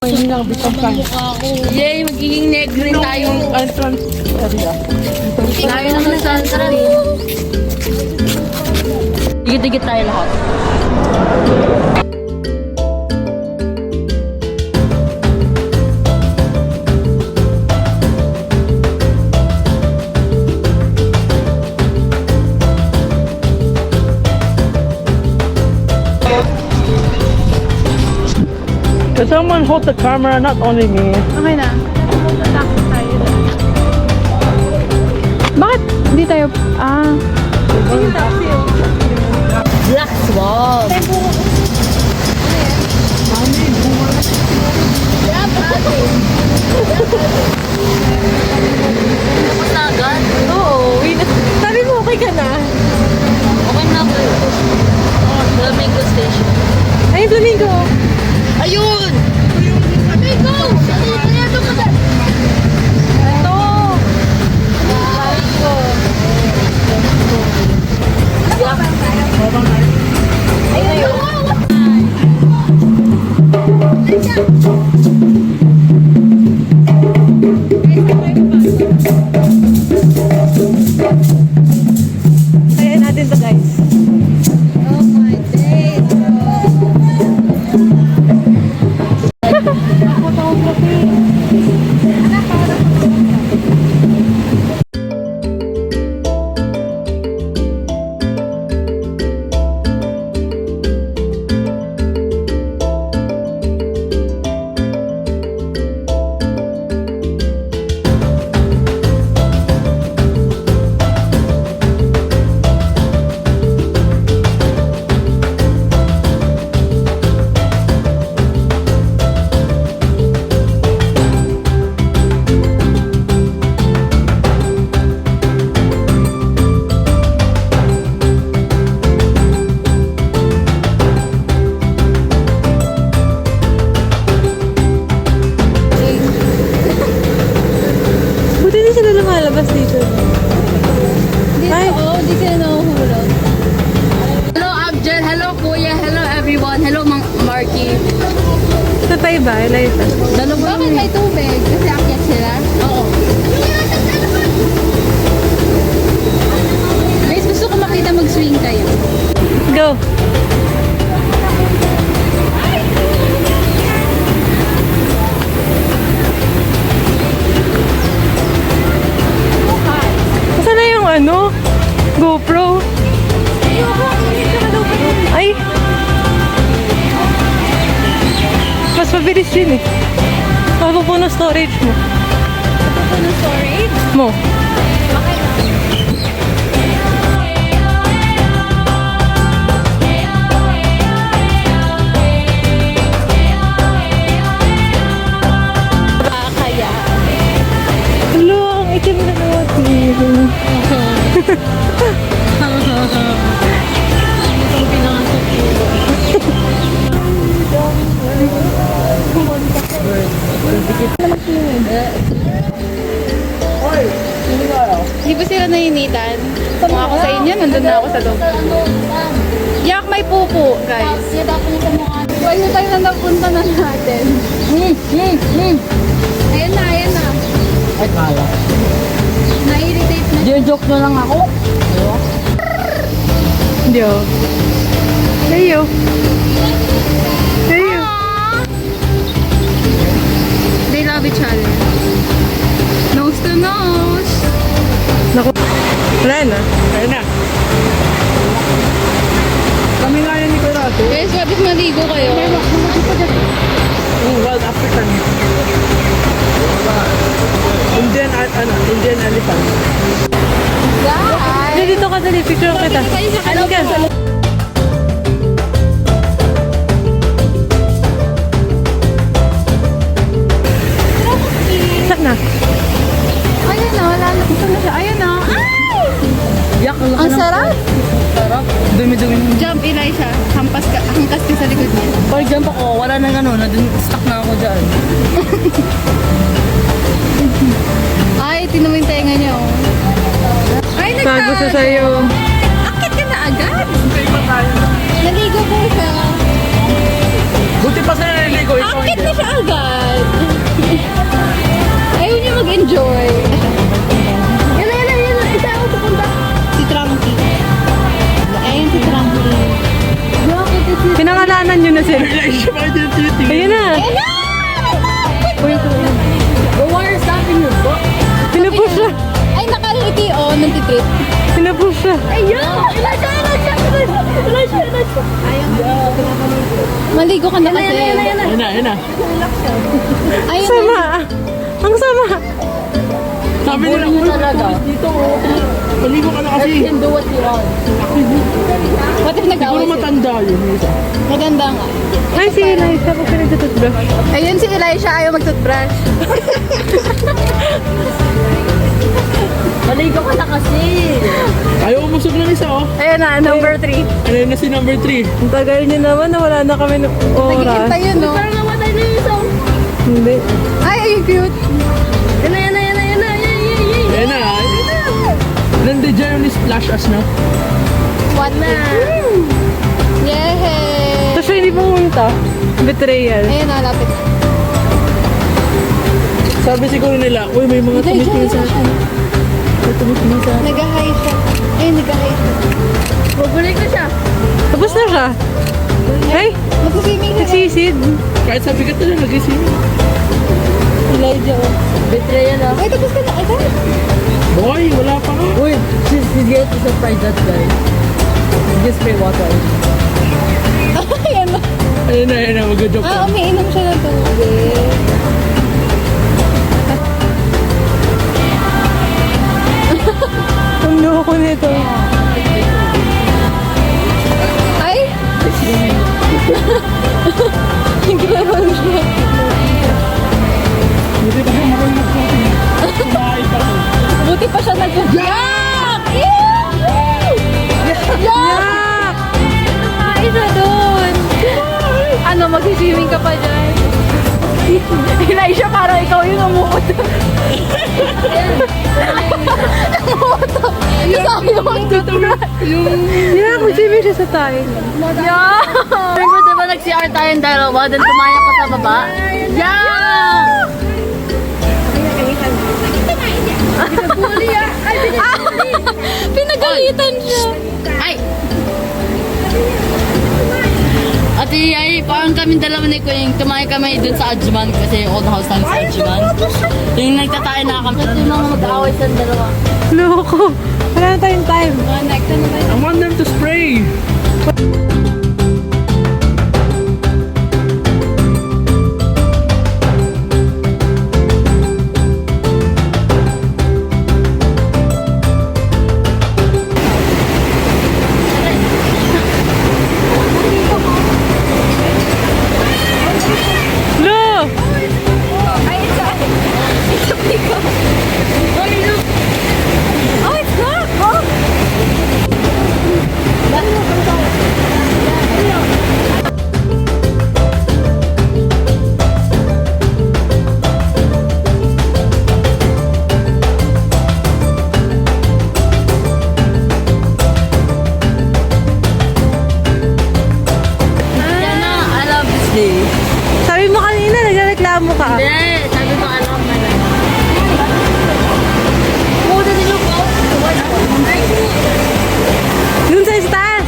Hindi lang, bitang kan. Yay, magiging negre tayong Entrance area. tayo naman sa entrance. Digit-digit tayo lahat. Can someone hold the camera, not only me? Okay na. Taxi tayo. Bakit? Hindi tayo... Yung taxi oh. Black Swan. Tapos na agad? Oo. Sabi mo okay ka na? Okay na ako. Flamingo Station. Ay, Flamingo. Ayun! Flamingo! Ito ka na! Ito. Kaya natin to guys. Oh my days! Buti hindi sila lumalabas dito. Ay, Di sila nahuhulog. Hello, Abjel. Hello, Kuya. Hello, everyone. Hello, Mang Marky. ito tayo ba? Layo ito. Dalawa bakit may tubig? Kasi akyat sila? Oo. Guys, gusto ko makita mag-swing kayo. Go! Saan na yung ano? GoPro? Ay! Mas mabilis yun eh. Mapupuno storage mo. Ano storage? Mo. Kaya. Hello, ang itim na natin. Itong pinangasok ko. Di ba sila nainitan? Kung ako sa inyo, nandun na ako sa loob. Yak, may pupo, guys. Huwag na tayo na napunta na natin. Ayan na, ayan na. Ay, kala. Na-irritate na. Joke na lang ako. Hindi oh. Heyo. Heyo. They love each other. Nose to nose. Naku. Wala na. Kaya na. Kami nga yan ni Kurato. Guys, what if maligo kayo? Wild African. Indian, Indian elephant. Guys! Dito ka dali, picture kita. Ano ka? Saan na? Ayun na, wala na. Ito na siya. Ayun na. Ay! Yak, Ang sarap! Sarap. Dumi-dumi. Jump, Elisha. Hangkas ka sa likod niya. Pag jump ako, wala nang ano, stuck na ako dyan. Ay, tinuloy yung tenga niya, oh. Ay, Bago sa sayo. Akit ka na agad. Naligo po siya. Buti pa sa naliligo. Ikaw Akit hindi. na siya agad. ako, nantitrip. Pinapos siya. Ayun! Elisha! Maligo ka na kasi. Ayun na. Ayun Sama. Ang sama. Sabi nila, Boring talaga. dito oh. Maligo ka na kasi. You can do what you want. What if Siguro nag-away sila? matanda yun. yung isa. Maganda nga. Ay, si Elisha ko pinagtututbrush. Ayun si Elisha, ayaw mag-toothbrush. Maligo ka na kasi. Ayaw umusog ng isa oh. Ayun na, number 3. Ayun na si number 3. Ang tagal niyo naman na wala na kami ng oras. Naghihintay yun, no? Parang namatay na yung isang. Hindi. Ay, ayun cute. Yan na. Ayun na. Nandiyan dyan yung splash us na. What na? Yay! Tapos siya hindi pumunta. Betrayal. Ayun na, lapit na. Sabi siguro nila, uy, may mga tumitingin sa akin. May tumitingin sa akin. Nag-hi siya. Ayun, nag-hi siya. Bubalik ko siya. Tapos na siya. Ay, Mag-swimming siya. nagsisid. Kahit sabi ka talaga, nagising. Elijah. Betrayal ah. Ay, tapos ka na. Ay, dahil. Boy, wala pa nga. Uy, she's going to surprise that guy. Just spray water. Ayan na. Ayun na, mag-joke Ah, ka. umiinom siya ng tubig. Ang loko nito. Ay! Nagkaroon siya. Buti pa siya marunong mag-floating. Kumain pa rin. Buti pa siya nag-yak! Yak! Isa doon. Ano, mag-swimming ka pa dyan? Elisha, parang ikaw yung umuot. Umuot. Kasama yung mag-toothbrush. Yeah, mag-swimming siya sa tayo. Yak! Remember diba nag-CR tayong dalawa, then tumayak ka sa baba? Yeah! Pinagalitan siya. Ay! Ate ay, parang kami dalawa ni Kuya, tumayo kami dun sa Adjuman kasi old house namin sa Adjuman. Yung nagtatay na kami. Ito yung mag-away sa dalawa. Loko. Wala na tayong time. Next, ano ba? I want them to spray. No! Ay, it's a peacock. Oh, it's not! Oh! Yan na, I love this day. Sabi mo kanina, nagreklamo ka. Hindi, sabi ko alam mo na. Muna nilo ko. Dun sa taas.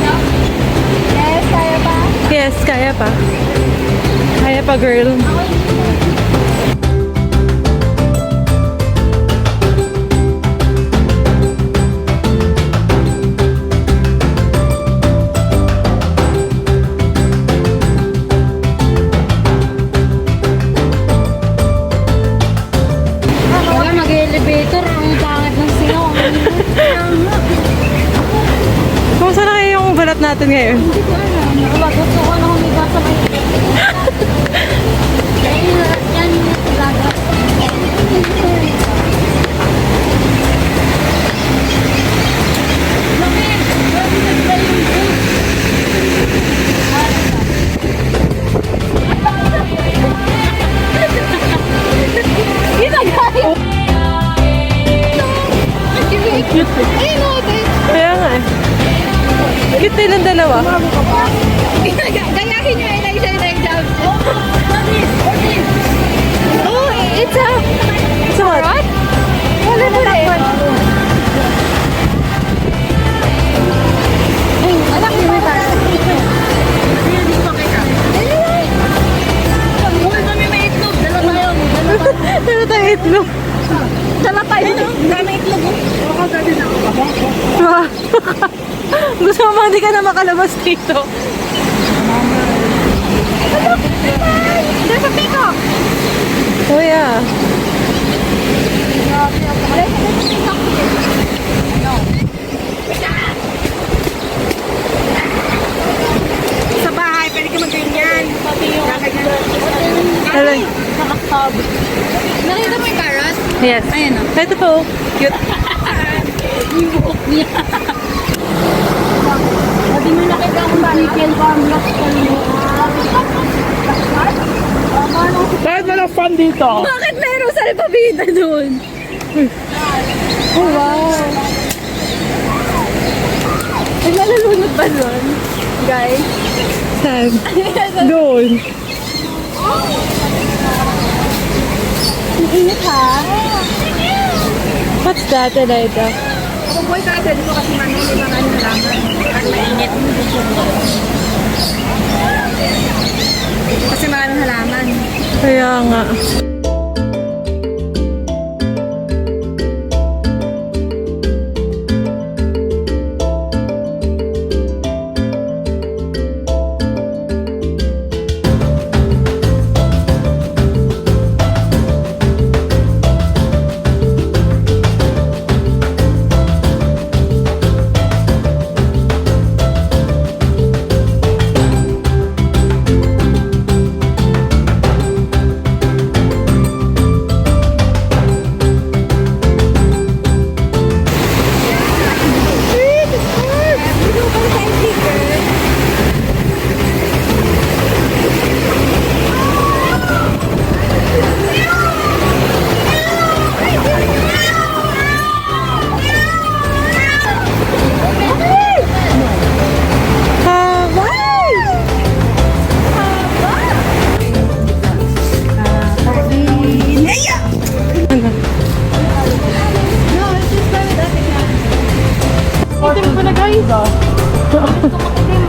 Yes, kaya ba? Yes, kaya pa. Kaya pa, girl. Wala, mag-elevator. Ang pangit ng singaw. spot natin ngayon? Hindi ko alam. Gusto ko na humiga sa may... Yan yung dagat. Kaya nga eh. Cute din ang dalawa. Gayahin nyo, Eliza na yung job. Oh, it's a... So what? Wala na rin. Anak niyo may para. Uy, kami may itlog. Dala tayo. Pero tayo itlog. Dala tayo. Dami itlog. Gusto mo hindi ka na makalabas dito. There's a peacock. Oh yeah. Sa bahay, pwede ka mag-ganyan. Hello. Nakita mo yung carrot? Yes. Ayan o. Ito po. Cute. Yung buhok niya. Hindi mo nakita kung chicken farm lock ka niyo. Kahit walang fun dito. Bakit mayroong salpabida doon? Oh, wow. Ay, nalulunod ba doon? Guys? Saan? Doon. Ang init ha? What's that, Eliza? Kung boy ka, pwede ko kasi manong yung mga ano nalaman. At mainit. Kasi maraming halaman. Kaya nga.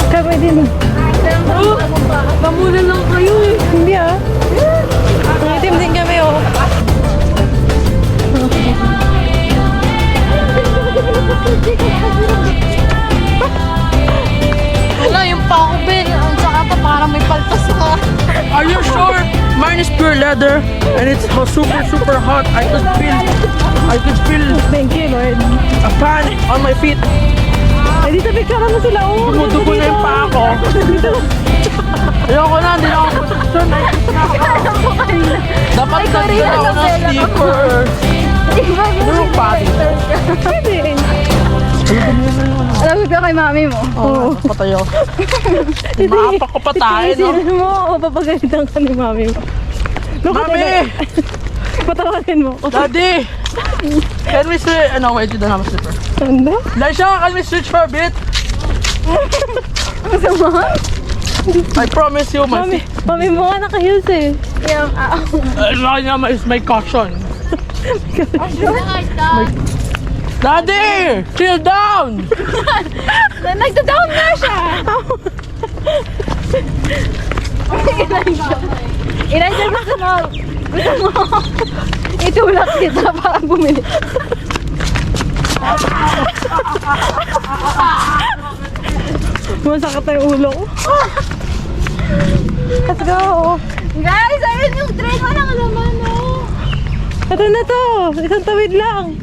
Kami din. Mamuna lang kayo eh. Hindi ah. Nangitim din kami oh. Wala, yung pako Ben. Ang saka pa parang may paltas ka. Are you sure? Mine is pure leather and it's super hot. I could feel Thank you, Lord. a fan on my feet. Ay, dito picture mo sila oh. Dumudugo na yung paa ko. Ayoko na, hindi na ako posisyon. Dapat kanina ako na sleeper. Ano pa? Pwede. Alam mo ba kay mami mo? Oo, patay ako. Maapak ko pa tayo, no? Isipin mo, papagalitan ka ni mami mo. Mami! Patawarin mo. Daddy! Can we switch? No, wait, you don't have a slipper. Ano? Laisha, can we switch for a bit? Masama? I promise you, my Mami, mami mo nga naka-heels eh. my caution. Daddy! Chill down! Nagda-down na siya! Eliza, gusto mo itulak kita para bumili. Masakit na yung ulo ko. Let's go! Guys, ayun yung train. Walang alaman, no? Ito na to! Isang tawid lang.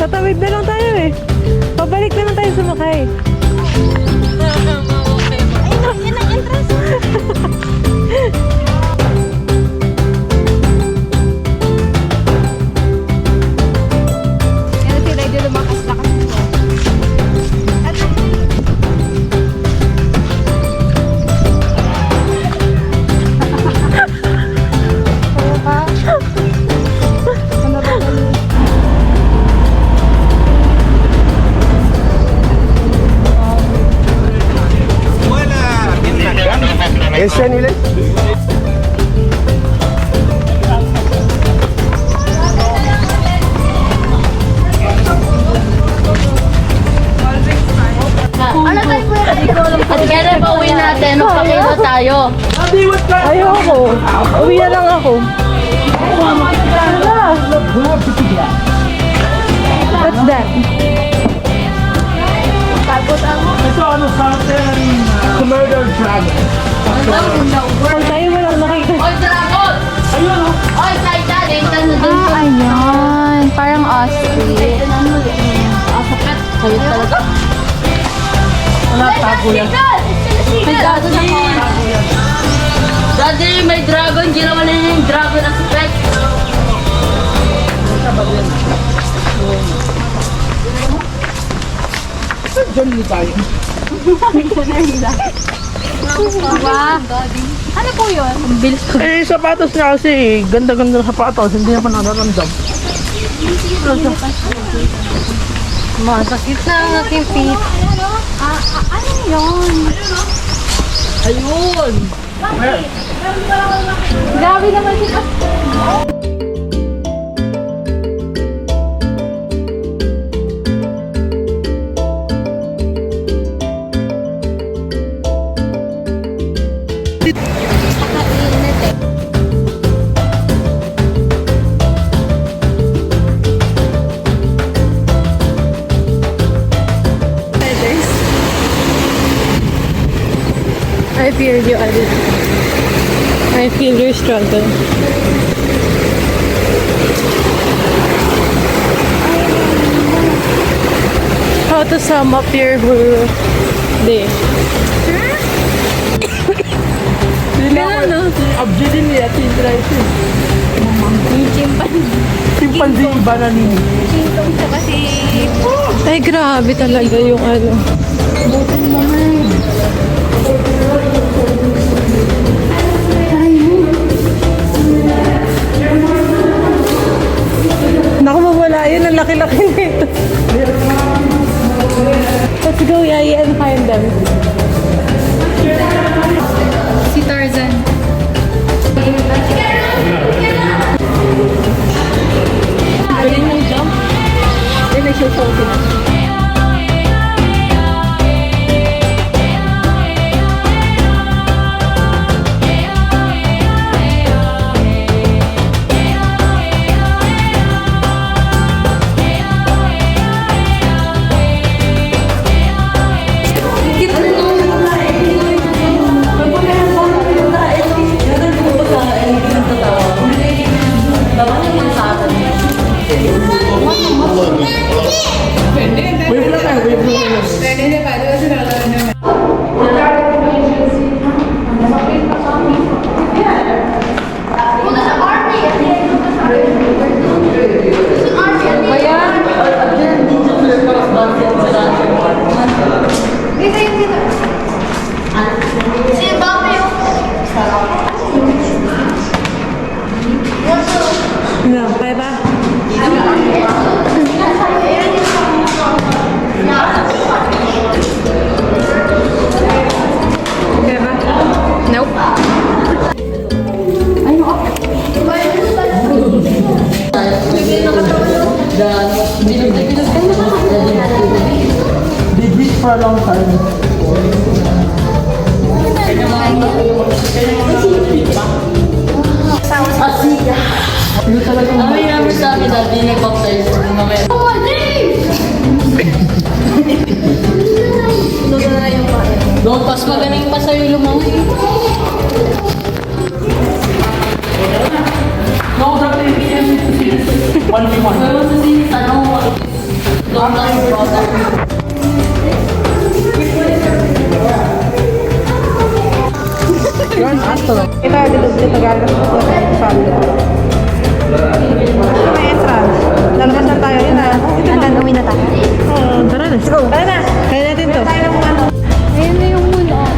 Tatawid na lang tayo eh. Pabalik naman tayo sumakay. Yan sila, hindi lumakas-lakas nito. Oo ba? Ano ba yun? Ese nivel. Ano tayo po yan? At kailan pa uwi natin? Magpakita tayo. Ayoko. Uwi na lang ako. What's that? Murder dragon. Tayo mo lang nakita. Oy, dragon! Ayun o! Oy, Saida! Dito na dun. Ayan. Parang ostrich. Asapet. Sabi talaga. Wala, tago yan. May dragon ako. Daddy, may dragon. Ginawa na niya yung dragon asapet. Diyan mo tayo. Wow. Ano po yun? Eh, sapatos niya kasi, ganda-ganda ng sapatos, hindi naman nararamdam. Masakit na ang aking feet. Ano yun? Ayun! Grabe naman si I feel you, Ali. I feel your struggle. How to sum up your whole day? Abdi din niya, tinry ito. Chimpanzee iba na nini. Ay, grabe talaga yung ano. Naku, mawala yun. Ang laki-laki nito. Let's go, Yaya, and find them. si Tarzan. Galing ng jump. Then, nag-show sila. Wave lang eh, wave lang. No, kaya ba? Kaya ba? Nope. They breathe for a long time. Asiya. Ano yung number sa akin dati nag-baptize ng mamaya? Oh my days! Doon, pas magaling pa sa'yo lumawi. No, that is 1v1. I want to see ano, don't touch your brother. Yan, asto. Ito, dito gagas ko sa family. May entrance. Lalabas na tayo. Yun na. Hanggang uwi na tayo. Oo, tara, let's go. Tara na. Kaya natin to. Ayun na yung moon, oh.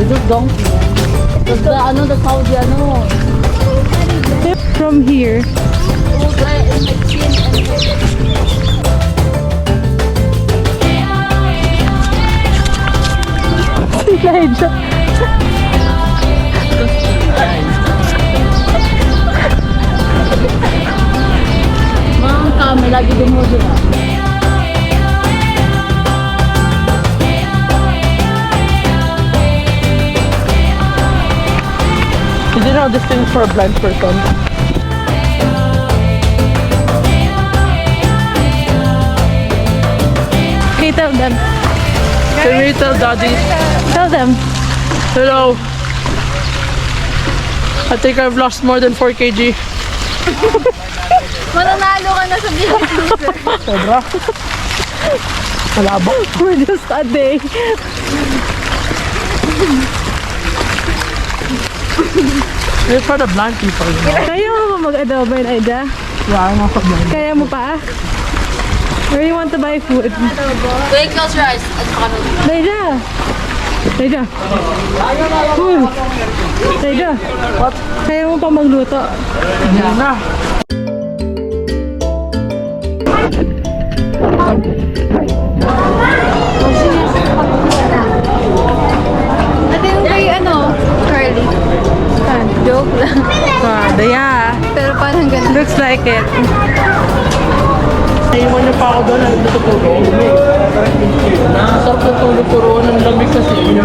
Ito donkey. Tapos the, ano, the Saudi, ano. From here. Elijah. Mga kami, lagi dumudo na. Is it how this thing for a blind person? Okay, tell them. Can we tell daddy? Tell them. Hello. I think I've lost more than 4 kg. Mananalo ka na sa bilang. Sobra. Malabo. We're just a day. It's for the blind people, you know? Kaya mo ba mag-adobo, Elijah? Yeah, I'm not blind. Kaya mo pa? Where you want to buy food? Wait, close your eyes. At saka nung. Elijah! Elijah! Uy! Elijah! What? Kaya mo pa magluto? Hindi na. Ate yung kay ano, Carly. Joke lang. Yeah. Pero parang ganun. Looks like it. Naiwan niyo pa ako doon, ang natutulog. Sarap na tulog ko roon, ang lamig kasi.